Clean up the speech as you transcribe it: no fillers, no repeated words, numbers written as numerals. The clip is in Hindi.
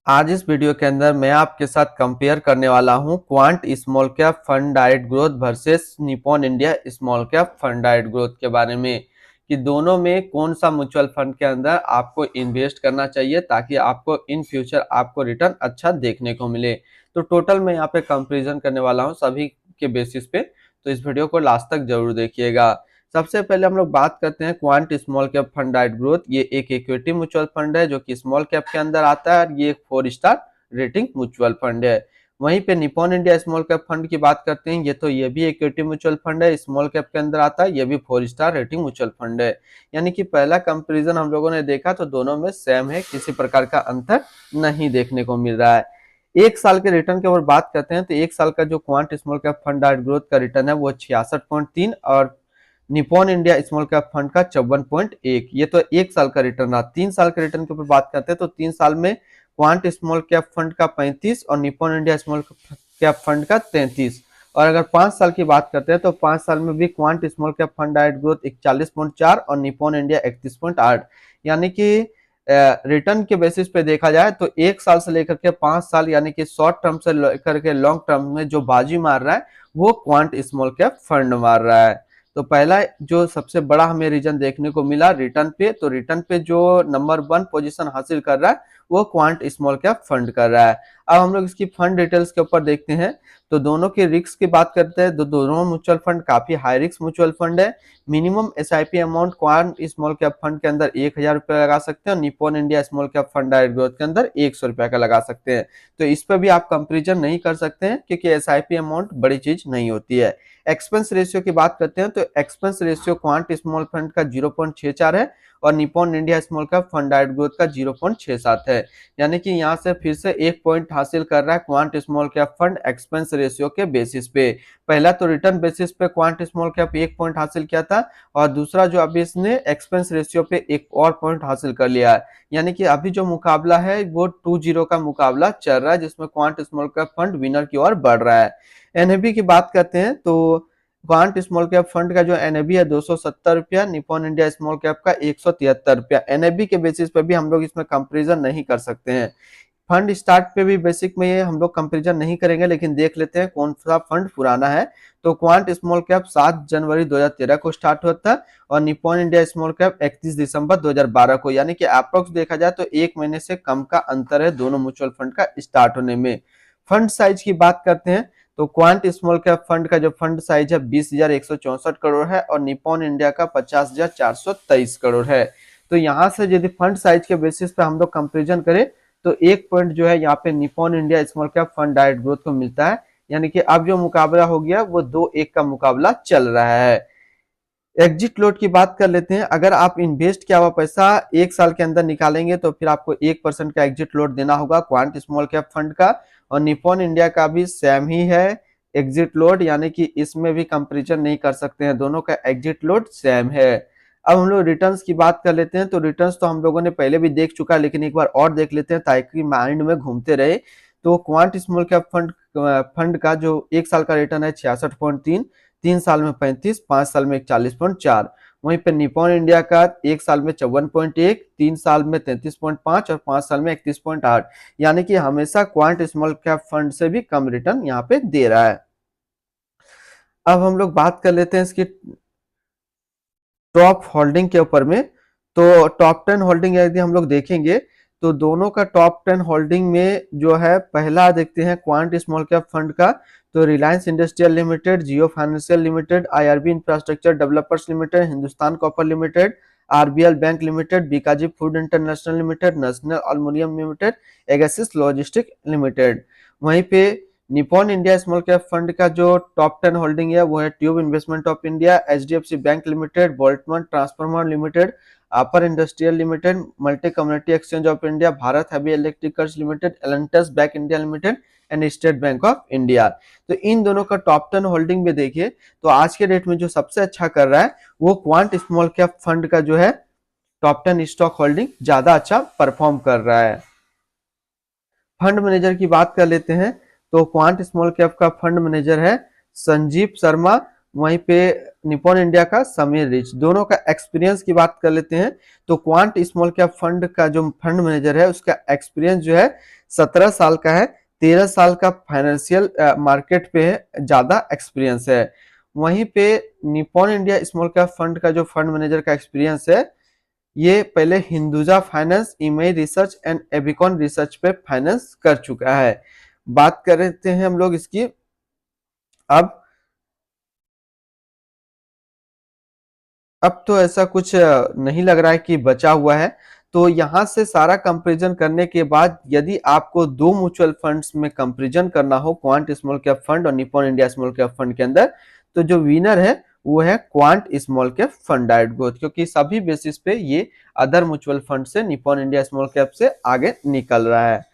आज इस वीडियो के अंदर मैं आपके साथ कंपेयर करने वाला हूं quant small cap fund direct growth versus Nippon India small cap fund direct growth के बारे में कि दोनों में कौन सा म्यूचुअल फंड के अंदर आपको इन्वेस्ट करना चाहिए ताकि आपको इन फ्यूचर आपको रिटर्न अच्छा देखने को मिले। तो टोटल मैं यहाँ पे कंपेरिजन करने वाला हूँ सभी के बेसिस पे, तो इस वीडियो को लास्ट तक जरूर देखिएगा। सबसे पहले हम लोग बात करते हैं quant small cap fund direct growth. ये एक इक्विटी म्यूचुअल फंड है जो कि स्मॉल कैप के अंदर आता है और ये एक 4 स्टार रेटिंग म्यूचुअल फंड है। वहीं पे Nippon India small cap fund की बात करते हैं, ये भी इक्विटी म्यूचुअल फंड है, स्मॉल कैप के अंदर आता है, ये भी 4 स्टार रेटिंग म्यूचुअल फंड है। यानी कि पहला कंपेरिजन हम लोगों ने देखा तो दोनों में सेम है, किसी प्रकार का अंतर नहीं देखने को मिल रहा है। एक साल के रिटर्न की ओर बात करते हैं तो एक साल का जो quant small cap fund direct growth का रिटर्न है वो 66.3 और Nippon India small cap fund का 54.1। ये तो एक साल का रिटर्न रहा। 3 साल के रिटर्न के ऊपर बात करते हैं तो 3 साल में क्वांट स्मॉल कैप फंड का 35 और Nippon India small cap fund का 33। और अगर 5 साल की बात करते हैं तो 5 साल में भी quant small cap fund direct growth 41.4 और निप्पॉन इंडिया 31.8। यानी कि रिटर्न के बेसिस पे देखा जाए तो एक साल से लेकर के 5 साल यानी कि शॉर्ट टर्म से लेकर के लॉन्ग टर्म में जो बाजी मार रहा है वो क्वांट स्मॉल कैप फंड मार रहा है। तो पहला जो सबसे बड़ा हमें रीजन देखने को मिला रिटर्न पे, तो रिटर्न पे जो नंबर 1 पोजीशन हासिल कर रहा है वो क्वांट स्मॉल कैप फंड कर रहा है। अब हम लोग इसकी फंड डिटेल्स के ऊपर देखते हैं तो दोनों के रिस्क की बात करते हैं तो दोनों म्यूचुअल फंड काफी हाई रिस्क म्यूचुअल फंड है। Minimum SIP amount quant small cap fund के अंदर 1000 रुपया लगा सकते हैं और Nippon India small cap fund direct growth के अंदर 100 रुपया का लगा सकते हैं। तो इस पर भी आप कंपेरिजन नहीं कर सकते हैं क्योंकि एसआईपी अमाउंट बड़ी चीज नहीं होती है। एक्सपेंस रेशियो की बात करते हैं तो expense ratio quant small fund का 0.67 है और Nippon India small cap fund direct growth का 0.67 है। यानी कि यहाँ से फिर से 1 पॉइंट हासिल कर रहा है quant small cap fund expense ratio के बेसिस पे। पहला तो रिटर्न बेसिस पे क्वांट स्मॉल कैप 1 पॉइंट हासिल किया था और दूसरा जो अभी इसने एक्सपेंस रेशियो पे एक और पॉइंट हासिल कर लिया है। यानी कि अभी जो मुकाबला है वो 2-0 का मुकाबला चल रहा है जिसमें quant small cap fund winner की ओर बढ़ रहा है। एनएबी की बात करते हैं तो क्वांट स्मॉल कैप फंड का जो एनएबी है 270 रुपया, निप्पॉन इंडिया स्मॉल कैप का 173 रुपया। एनएबी के बेसिस पे भी हम लोग इसमें कंपेरिजन नहीं कर सकते हैं। फंड स्टार्ट पे भी बेसिक में ये हम लोग कंपेरिजन नहीं करेंगे, लेकिन देख लेते हैं कौन सा फंड पुराना है। तो क्वांट स्मॉल कैप 7 जनवरी 2013 को स्टार्ट हुआ था और निप्पॉन इंडिया स्मॉल कैप 31 दिसंबर 2012 को। यानी कि अप्रोक्स देखा जाए तो 1 महीने से कम का अंतर है दोनों म्यूचुअल फंड का स्टार्ट होने में। फंड साइज की बात करते हैं तो क्वांट स्मॉल कैप फंड का जो फंड साइज है 20,164 करोड़ है और निप्पॉन इंडिया का 50,423 करोड़ है। तो यहाँ से यदि फंड साइज के बेसिस पे हम लोग कंपेरिजन करें तो 1 पॉइंट जो है यहाँ पे Nippon India small cap fund direct growth को मिलता है। यानी कि अब जो मुकाबला हो गया वो 2-1 का मुकाबला चल रहा है। एग्जिट लोड की बात कर लेते हैं। अगर आप इन्वेस्ट किया हुआ पैसा 1 साल के अंदर निकालेंगे तो फिर आपको 1% का एग्जिट लोड देना होगा क्वांट स्मॉल कैप फंड का, और निप्पॉन इंडिया का भी सेम ही है एग्जिट लोड। यानी कि इसमें भी कंपेरिजन नहीं कर सकते हैं, दोनों का एग्जिट लोड सेम है। अब हम लोग रिटर्न्स की बात कर लेते हैं तो रिटर्न्स तो हम लोगों ने पहले भी देख चुका है, लेकिन एक बार और देख लेते हैं ताकि माइंड में घूमते रहे। तो क्वांट स्मॉल कैप फंड का जो 1 साल का रिटर्न है 66.3, 3 साल में 35, 5 साल में 41.4। वहीं पे निप्पॉन इंडिया का 1 साल में 54.1, 3 साल में 33.5 और 5 साल में 31.8। यानी कि हमेशा क्वांट स्मॉल कैप फंड से भी कम रिटर्न यहाँ पे दे रहा है। अब हम लोग बात कर लेते हैं इसकी टॉप होल्डिंग के ऊपर में। तो टॉप 10 होल्डिंग यदि हम लोग देखेंगे तो दोनों का टॉप 10 होल्डिंग में जो है पहला देखते हैं क्वांट स्मॉल कैप फंड का तो Reliance industrial limited, Jio financial limited, IRB infrastructure developers limited, Hindustan copper limited, RBL bank limited, Bikaji food international limited, national aluminium limited, Aegis logistic limited. वहीं पे Nippon India small cap fund का जो टॉप 10 होल्डिंग है वो है tube investment of India, HDFC bank limited, बोल्टमन transformer limited, Apar industrial limited, multi community exchange of India, Bharat heavy electricals limited, एलेंटस bank India limited and state bank of India. तो इन दोनों का टॉप 10 होल्डिंग में देखिए तो आज के डेट में जो सबसे अच्छा कर रहा है वो क्वांट स्मॉल कैप फंड का जो है टॉप 10 स्टॉक होल्डिंग ज्यादा अच्छा परफॉर्म कर रहा है। फंड मैनेजर की बात कर लेते हैं तो क्वांट स्मॉल कैप का फंड मैनेजर है संजीव शर्मा, वहीं पे निप्पॉन इंडिया का समीर रिच। दोनों का एक्सपीरियंस की बात कर लेते हैं तो क्वांट स्मॉल कैप फंड का जो फंड मैनेजर है उसका एक्सपीरियंस जो है 17 साल का है, 13 साल का फाइनेंशियल मार्केट पे है, ज्यादा एक्सपीरियंस है। वहीं पे Nippon India small cap fund का जो फंड मैनेजर का एक्सपीरियंस है, ये पहले Hinduja finance, image research and एबिकॉन रिसर्च पे फाइनेंस कर चुका है। बात कर रहे हैं हम लोग इसकी। अब अब तो ऐसा कुछ नहीं लग रहा है कि बचा हुआ है। तो यहां से सारा कंपैरिजन करने के बाद यदि आपको दो म्यूचुअल फंड्स में कंपैरिजन करना हो, क्वांट स्मॉल कैप फंड और Nippon India small cap fund के अंदर, तो जो विनर है वो है quant small cap fund direct growth, क्योंकि सभी बेसिस पे ये अदर म्यूचुअल फंड से निपॉन इंडिया स्मॉल कैप से आगे निकल रहा है।